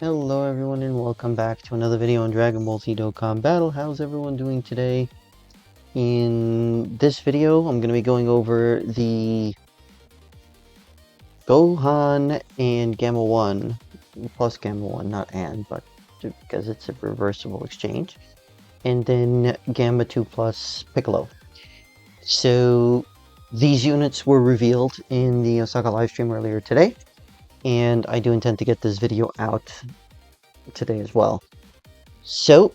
Hello everyone and welcome back to another video on Dragon Ball Z Dokkan Battle. How's everyone doing today? In this video, I'm going to be going over the Gohan and Gamma 1, plus Gamma 1, not and, but because it's a reversible exchange. And then Gamma 2 plus Piccolo. So, these units were revealed in the Osaka livestream earlier today. And I do intend to get this video out today as well. So,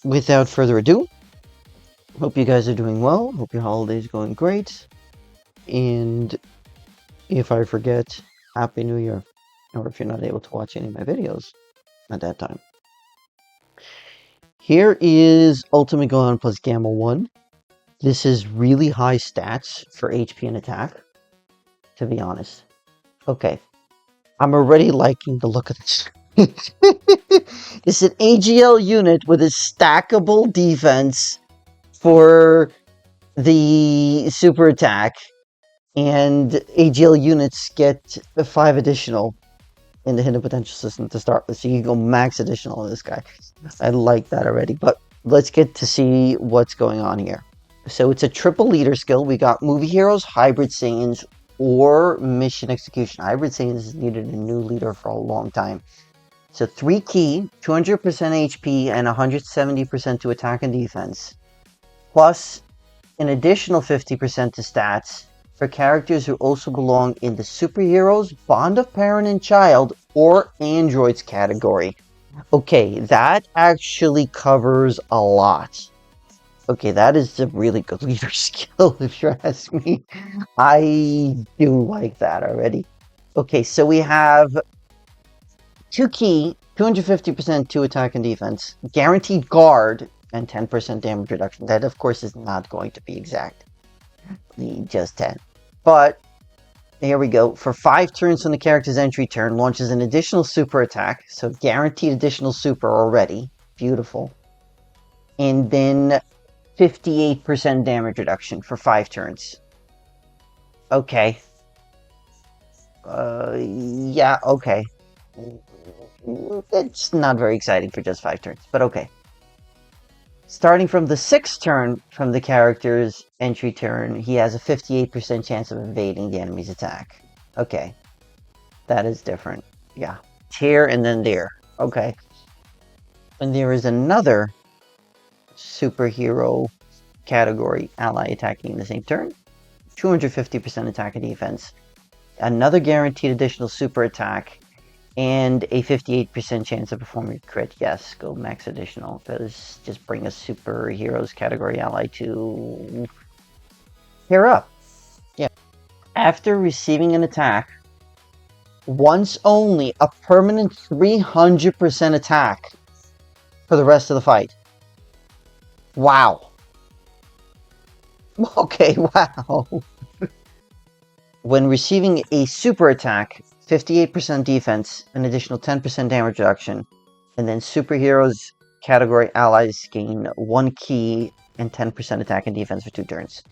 without further ado, hope you guys are doing well. Hope your holiday's going great. And if I forget, Happy New Year. Or if you're not able to watch any of my videos at that time. Here is Ultimate Gohan plus Gamma 1. This is really high stats for HP and attack, to be honest. Okay. I'm already liking the look of this. It's an AGL unit with a stackable defense for the super attack, and AGL units get 5 additional in the hidden potential system to start with, so you can go max additional on this guy. I like that already, but let's get to see what's going on here. So it's a triple leader skill. We got movie heroes, hybrid Saiyans, or mission execution. Hybrid Saiyans has needed a new leader for a long time. So 3 key, 200% HP, and 170% to attack and defense. Plus an additional 50% to stats for characters who also belong in the superheroes, bond of parent and child, or androids category. Okay, that actually covers a lot. Okay, that is a really good leader skill, if you ask me. I do like that already. Okay, so we have 2 key, 250% to attack and defense, guaranteed guard, and 10% damage reduction. That, of course, is not going to be exact. Just 10. But, here we go. For 5 turns from the character's entry turn, launches an additional super attack. So, guaranteed additional super already. Beautiful. And then 58% damage reduction for 5 turns. Okay. Yeah, okay. It's not very exciting for just 5 turns, but okay. Starting from the 6th turn from the character's entry turn, he has a 58% chance of evading the enemy's attack. Okay. That is different. Yeah. Here and then there. Okay. And there is another superhero category ally attacking in the same turn. 250% attack and defense. Another guaranteed additional super attack. And a 58% chance of performing a crit. Yes, go max additional. Because just bring a superheroes category ally to pair up. Yeah. After receiving an attack, once only, a permanent 300% attack for the rest of the fight. Wow. Okay, wow. When receiving a super attack, 58% defense, an additional 10% damage reduction, and then superheroes category allies gain 1 key and 10% attack and defense for 2 turns.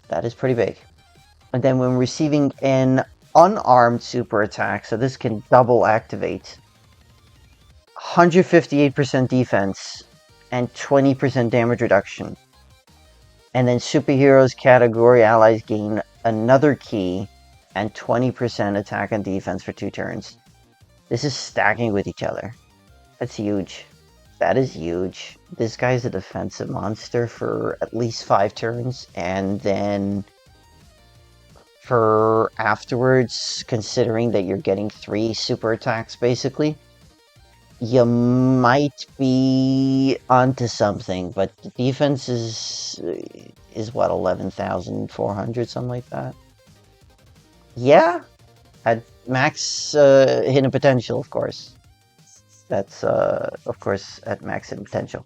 That is pretty big. And then when receiving an unarmed super attack, so this can double activate, 158% defense and 20% damage reduction. And then superheroes category allies gain another key and 20% attack and defense for 2 turns. This is stacking with each other. That's huge. That is huge. This guy's a defensive monster for at least 5 turns, and then for afterwards, considering that you're getting 3 super attacks basically, you might be onto something, but the defense is what, 11,400, something like that? Yeah, at max hidden potential, of course. That's, of course, at max hidden potential.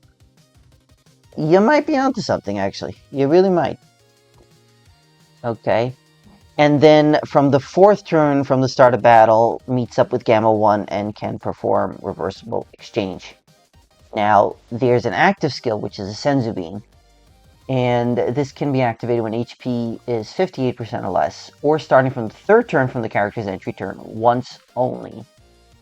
You might be onto something, actually. You really might. Okay. And then from the 4th turn from the start of battle, meets up with Gamma 1 and can perform reversible exchange. Now, there's an active skill, which is a Senzu Bean. And this can be activated when HP is 58% or less, or starting from the 3rd turn from the character's entry turn, once only.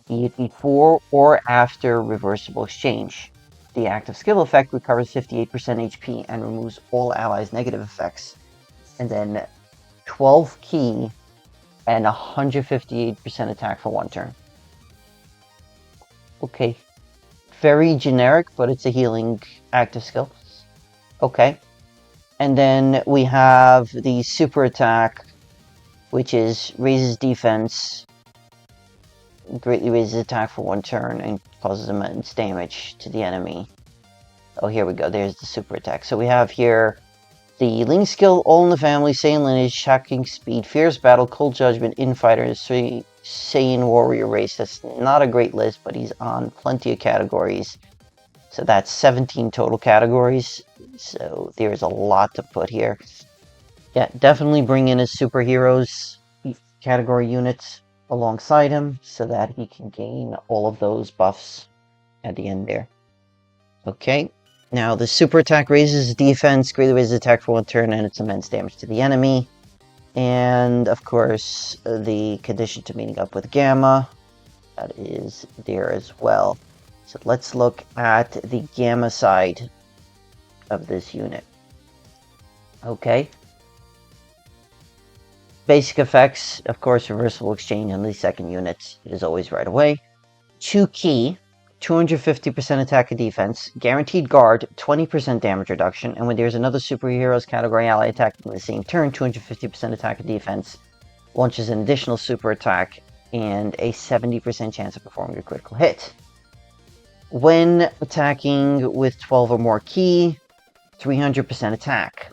before or after reversible exchange. The active skill effect recovers 58% HP and removes all allies' negative effects. And then 12 ki and 158% attack for 1 turn. Okay. Very generic, but it's a healing active skill. Okay. And then we have the super attack, which is raises defense, greatly raises attack for 1 turn, and causes immense damage to the enemy. Oh, here we go. There's the super attack. So we have here the Ling skill, All in the Family, Saiyan lineage, Shocking Speed, Fierce Battle, Cold Judgment, Infighter, Saiyan Warrior Race. That's not a great list, but he's on plenty of categories. So that's 17 total categories. So there's a lot to put here. Yeah, definitely bring in his superheroes category units alongside him so that he can gain all of those buffs at the end there. Okay, now the super attack raises defense, greatly raises attack for 1 turn, and it's immense damage to the enemy. And of course, the condition to meeting up with Gamma, that is there as well. So let's look at the Gamma side of this unit. Okay. Basic effects, of course, reversible exchange on the second units. It is always right away. 2 ki, 250% attack and defense, guaranteed guard, 20% damage reduction, and when there's another superhero's category ally attacking in the same turn, 250% attack and defense, launches an additional super attack, and a 70% chance of performing a critical hit. When attacking with 12 or more ki, 300% attack.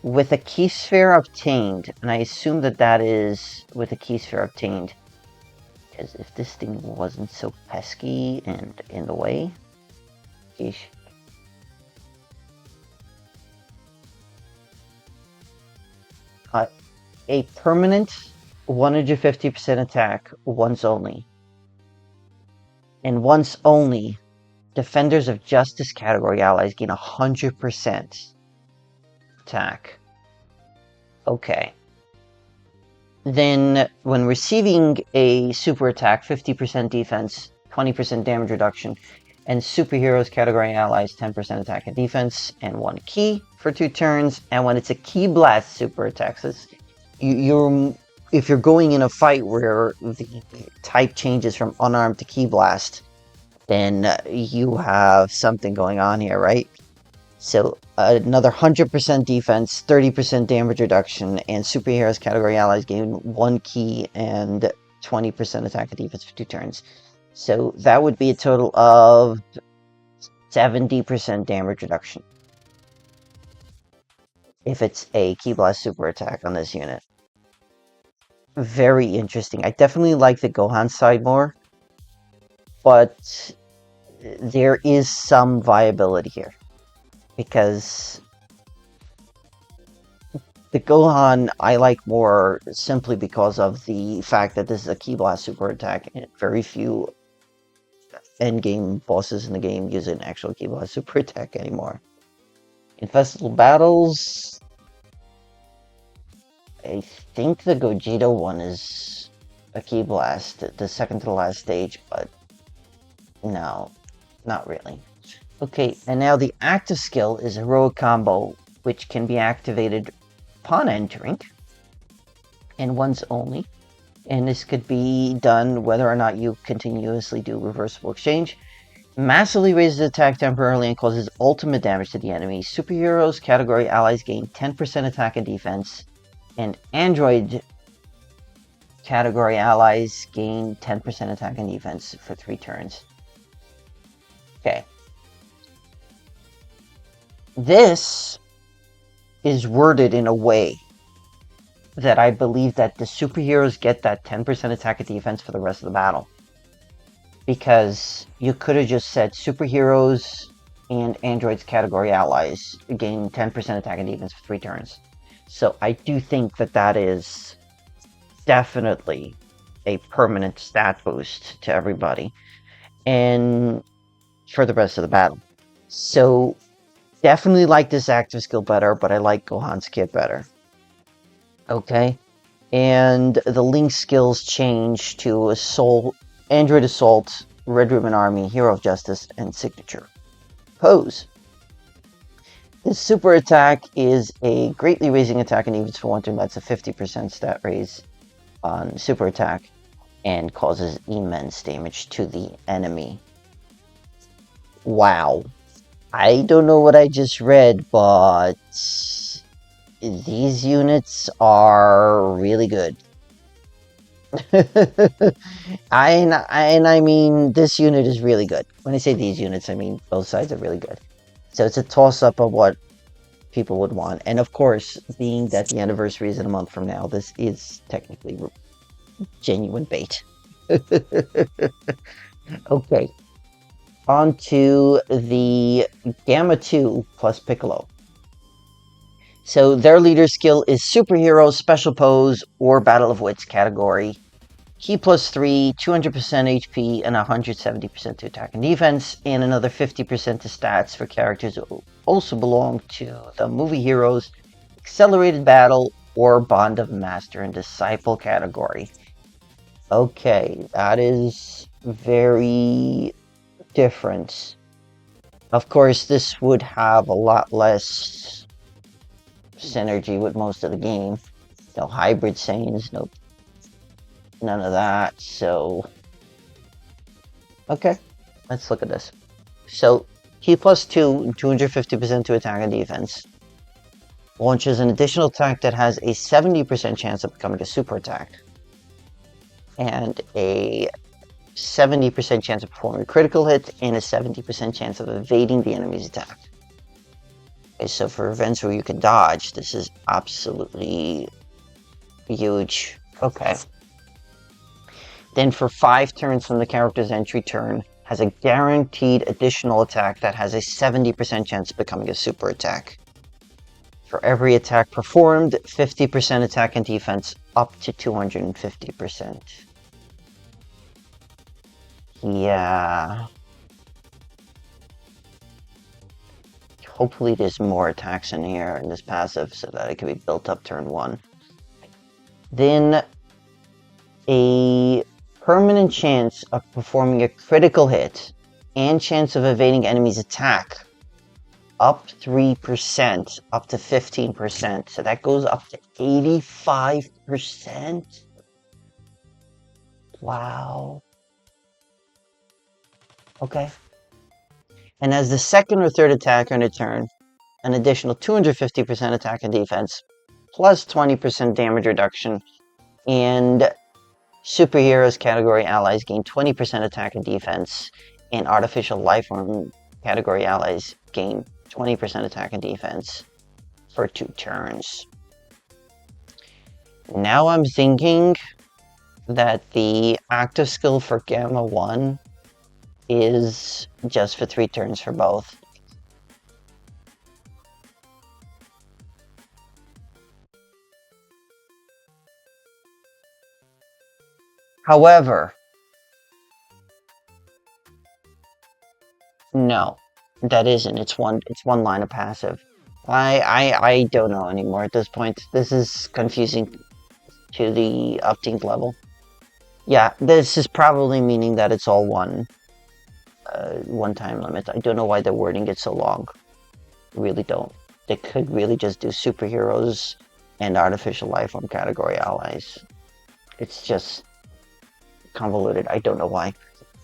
With a key sphere obtained, and I assume that that is with a key sphere obtained, because if this thing wasn't so pesky and in the way, geesh. A permanent 150% attack once only. And once only, Defenders of Justice category allies gain 100% attack. Okay. Then, when receiving a super attack, 50% defense, 20% damage reduction, and superheroes category allies, 10% attack and defense, and 1 ki for 2 turns. And when it's a ki blast super attack, so if you're going in a fight where the type changes from unarmed to ki blast, then you have something going on here, right? So another 100% defense, 30% damage reduction, and superheroes category allies gain 1 ki and 20% attack and defense for 2 turns. So that would be a total of 70% damage reduction if it's a ki blast super attack on this unit. Very interesting. I definitely like the Gohan side more, but there is some viability here. Because the Gohan I like more simply because of the fact that this is a Ki Blast super attack, and very few endgame bosses in the game use an actual Ki Blast super attack anymore. In Festival Battles, I think the Gogeta one is a Ki Blast, the second to the last stage, but no, not really. Okay, and now the active skill is Heroic Combo, which can be activated upon entering, and once only. And this could be done whether or not you continuously do reversible exchange. Massively raises attack temporarily and causes ultimate damage to the enemy. Superheroes category allies gain 10% attack and defense, and Android category allies gain 10% attack and defense for 3 turns. Okay. This is worded in a way that I believe that the superheroes get that 10% attack and defense for the rest of the battle. Because you could have just said superheroes and androids category allies gain 10% attack and defense for 3 turns. So I do think that that is definitely a permanent stat boost to everybody. And for the rest of the battle. So definitely like this active skill better, but I like Gohan's kit better. Okay, and the Link skills change to a Soul Android Assault, Red Ribbon Army, Hero of Justice, and Signature Pose. This super attack is a greatly raising attack and evens for 1 turn. That's a 50% stat raise on super attack and causes immense damage to the enemy. Wow. I don't know what I just read, but these units are really good. I mean, this unit is really good. When I say these units, I mean both sides are really good. So it's a toss-up of what people would want. And of course, being that the anniversary is in a month from now, this is technically genuine bait. Okay. On to the Gamma 2 plus Piccolo. So their leader skill is Superhero, Special Pose, or Battle of Wits category. Key plus 3, 200% HP, and 170% to attack and defense, and another 50% to stats for characters who also belong to the movie heroes, Accelerated Battle, or Bond of Master and Disciple category. Okay, that is very different. Of course, this would have a lot less synergy with most of the game. No hybrid Saiyans, no, none of that. So, okay, let's look at this. So, Key plus 2, 250% to attack and defense. Launches an additional attack that has a 70% chance of becoming a super attack. And a 70% chance of performing a critical hit, and a 70% chance of evading the enemy's attack. Okay, so for events where you can dodge, this is absolutely huge. Okay. Then for 5 turns from the character's entry turn, has a guaranteed additional attack that has a 70% chance of becoming a super attack. For every attack performed, 50% attack and defense up to 250%. Yeah. Hopefully there's more attacks in here in this passive so that it can be built up turn 1. Then a permanent chance of performing a critical hit and chance of evading enemy's attack up 3%, up to 15%. So that goes up to 85%. Wow. Okay. And as the second or third attacker in a turn, an additional 250% attack and defense, plus 20% damage reduction, and superheroes category allies gain 20% attack and defense, and artificial lifeform category allies gain 20% attack and defense for 2 turns. Now I'm thinking that the active skill for Gamma 1 is just for 3 turns for both. However, no, that isn't. It's one line of passive. I don't know anymore at this point. This is confusing to the upteenth level. Yeah, this is probably meaning that it's all one time limit. I don't know why they're wording it so long. Really don't. They could really just do superheroes and artificial lifeform category allies. It's just convoluted. I don't know why.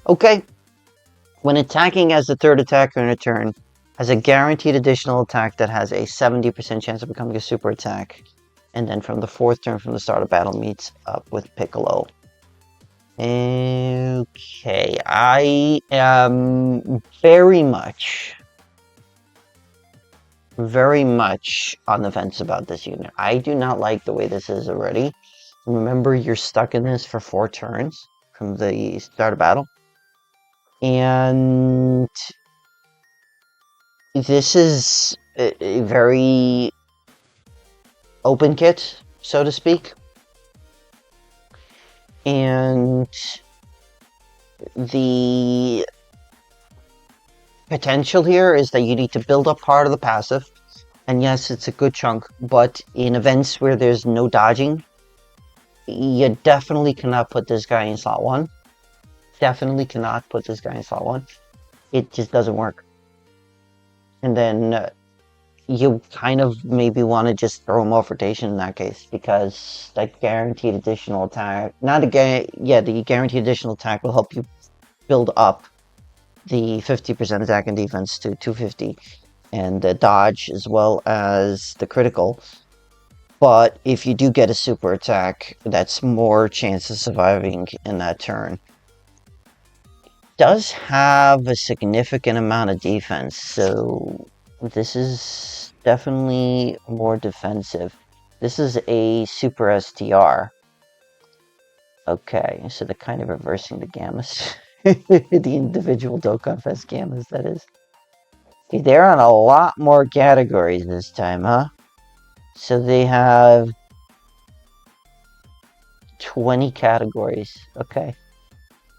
Okay. When attacking as the third attacker in a turn, has a guaranteed additional attack that has a 70% chance of becoming a super attack. And then from the 4th turn from the start of battle meets up with Piccolo. Okay, I am very much on the fence about this unit. I do not like the way this is already. Remember, you're stuck in this for 4 turns from the start of battle. And this is a very open kit, so to speak. And the potential here is that you need to build up part of the passive. And yes, it's a good chunk, but in events where there's no dodging, you definitely cannot put this guy in slot 1. definitely cannot put this guy in slot 1. It just doesn't work. And then you kind of maybe want to just throw him off rotation in that case, because that guaranteed additional attack, the guaranteed additional attack will help you build up the 50% attack and defense to 250, and the dodge as well as the critical. But if you do get a super attack, that's more chance of surviving in that turn. Does have a significant amount of defense, so this is definitely more defensive. This is a super STR. Okay, so they're kind of reversing the gammas. The individual Dokkan Fest gammas, that is. Okay, they're on a lot more categories this time, huh? So they have 20 categories. Okay.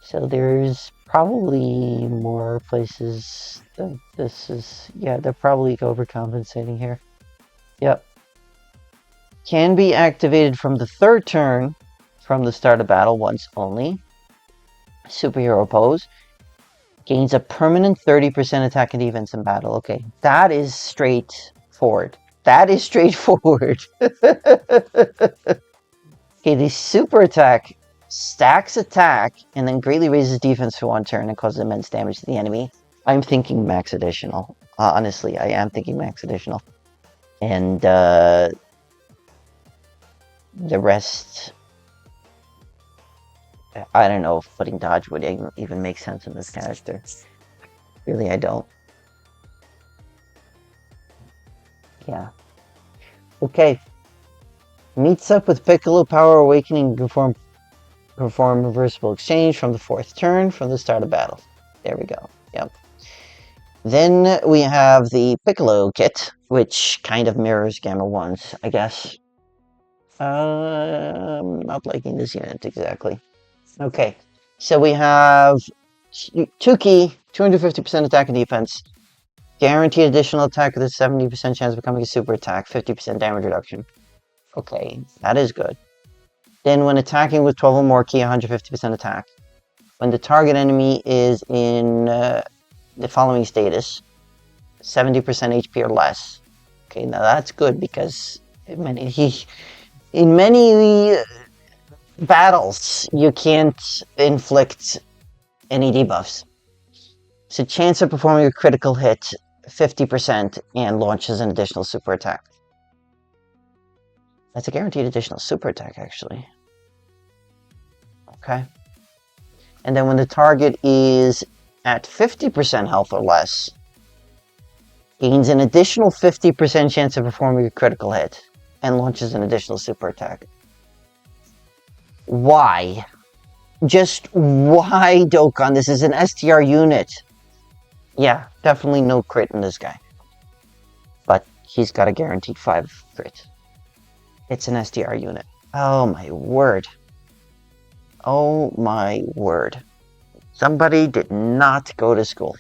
So there's probably more places than this is. Yeah, they're probably overcompensating here. Yep. Can be activated from the 3rd turn from the start of battle once only. Superhero pose. Gains a permanent 30% attack and defense in battle. Okay, that is straightforward. That is straightforward. Okay, the super attack stacks attack and then greatly raises defense for 1 turn and causes immense damage to the enemy. I'm thinking max additional. Honestly, I am thinking max additional. And the rest, I don't know if putting dodge would even make sense in this character. Really, I don't. Yeah. Okay. Meets up with Piccolo, Power Awakening, perform reversible exchange from the 4th turn from the start of battle. There we go. Yep. Then we have the Piccolo kit, which kind of mirrors Gamma 1's, I guess. I'm not liking this unit exactly. Okay, so we have 2 key, 250% attack and defense, guaranteed additional attack with a 70% chance of becoming a super attack, 50% damage reduction. Okay, that is good. Then when attacking with 12 or more key, 150% attack. When the target enemy is in the following status, 70% HP or less. Okay, now that's good because in many battles, you can't inflict any debuffs. So chance of performing a critical hit, 50%, and launches an additional super attack. That's a guaranteed additional super attack, actually. Okay. And then when the target is at 50% health or less, gains an additional 50% chance of performing a critical hit, and launches an additional super attack. Why? Just why, Dokkan? This is an STR unit. Yeah, definitely no crit in this guy. But he's got a guaranteed 5 crit. It's an STR unit. Oh my word. Oh my word. Somebody did not go to school.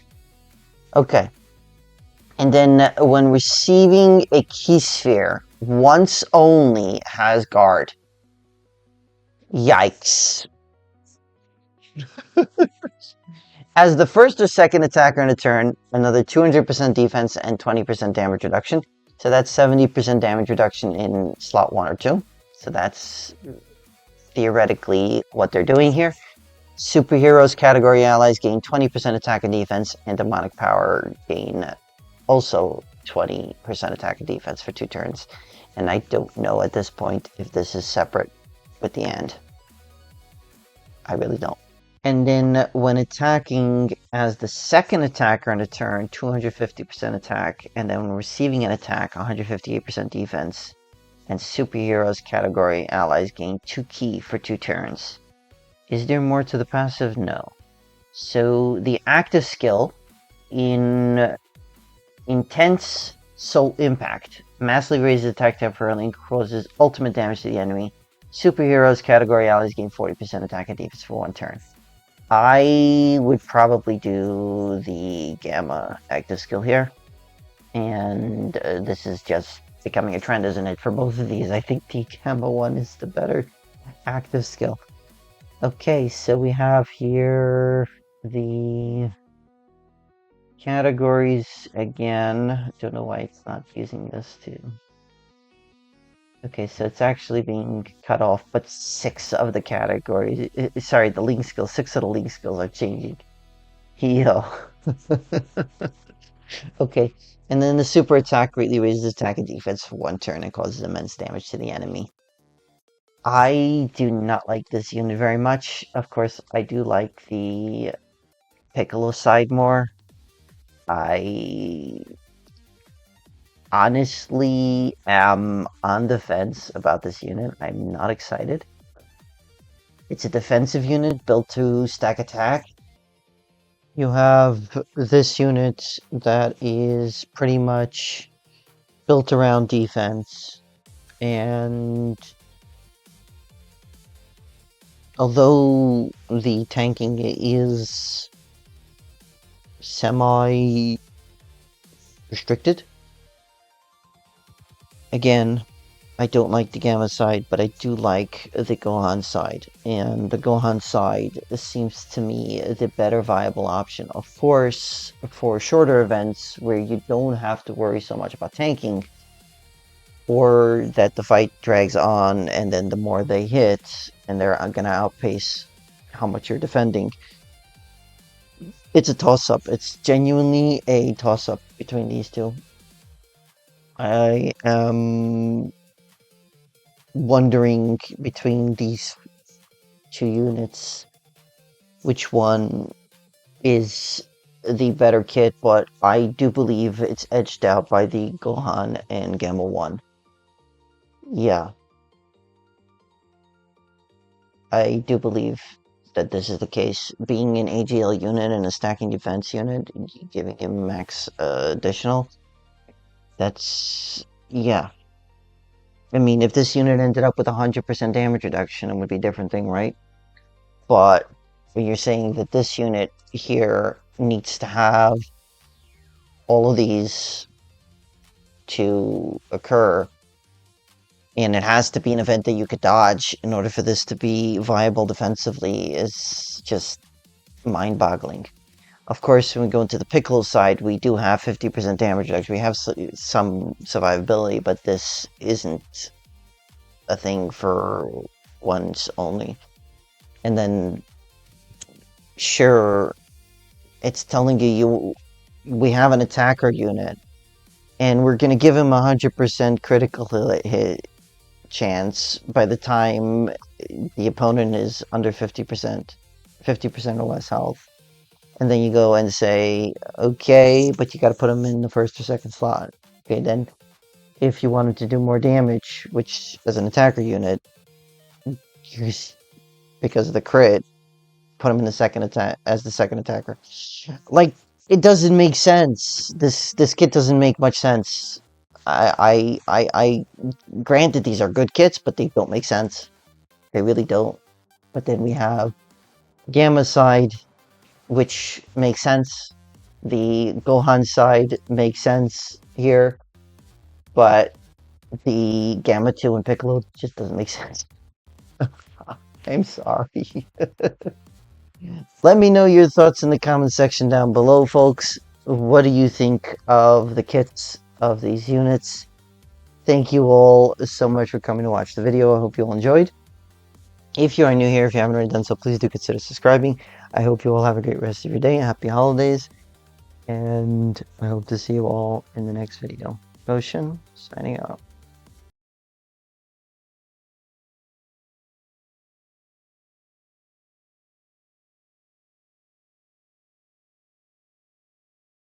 Okay. And then when receiving a key sphere, once only has guard. Yikes. As the 1st or 2nd attacker in a turn, another 200% defense and 20% damage reduction. So that's 70% damage reduction in slot 1 or 2. So that's theoretically what they're doing here. Superheroes category allies gain 20% attack and defense, and demonic power gain also 20% attack and defense for 2 turns. And I don't know at this point if this is separate with the end. I really don't. And then when attacking as the 2nd attacker in a turn, 250% attack, and then when receiving an attack, 158% defense. And superheroes category allies gain 2 key for 2 turns. Is there more to the passive? No. So the active skill in Intense Soul Impact massively raises attack temporarily and causes ultimate damage to the enemy. Superheroes category allies gain 40% attack and defense for 1 turn. I would probably do the Gamma active skill here. And this is just becoming a trend, isn't it? For both of these, I think the Gamma one is the better active skill. Okay, so we have here the categories again. Don't know why it's not using this too. Okay, so it's actually being cut off, but 6 of the categories, sorry, the link skills, 6 of the link skills are changing. Heal. Okay, and then the super attack greatly raises attack and defense for 1 turn and causes immense damage to the enemy. I do not like this unit very much. Of course, I do like the Piccolo side more. I honestly am on the fence about this unit. I'm not excited. It's a defensive unit built to stack attack. You have this unit that is pretty much built around defense, and although the tanking is semi-restricted, again, I don't like the Gamma side, but I do like the Gohan side. And the Gohan side seems to me the better viable option. Of course, for shorter events where you don't have to worry so much about tanking, or that the fight drags on and then the more they hit, and they're going to outpace how much you're defending. It's a toss-up. It's genuinely a toss-up between these two. I am wondering between these 2 units which one is the better kit, but I do believe it's edged out by the Gohan and Gamma 1. Yeah, I do believe that this is the case. Being an AGL unit and a stacking defense unit, giving him max additional, that's... yeah. I mean, if this unit ended up with 100% damage reduction, it would be a different thing, right? But you're saying that this unit here needs to have all of these to occur, and it has to be an event that you could dodge in order for this to be viable defensively, is just mind-boggling. Of course, when we go into the Piccolo side, we do have 50% damage reduction. We have some survivability, but this isn't a thing for once only. And then, sure, it's telling you we have an attacker unit, and we're going to give him 100% critical hit chance by the time the opponent is under 50%, 50% or less health. And then you go and say, okay, but you got to put him in the first or second slot. Okay, then if you wanted to do more damage, which as an attacker unit, because of the crit, put him in the second attack as the second attacker. Like, it doesn't make sense. This kit doesn't make much sense. I granted these are good kits, but they don't make sense. They really don't. But then we have Gamma side, which makes sense. The Gohan side makes sense here, but the Gamma 2 and Piccolo just doesn't make sense. I'm sorry. Let me know your thoughts in the comment section down below, folks. What do you think of the kits of these units? Thank you all so much for coming to watch the video. I hope you all enjoyed. If you are new here, if you haven't already done so, please do consider subscribing. I hope you all have a great rest of your day. Happy holidays. And I hope to see you all in the next video. Ocean, signing out.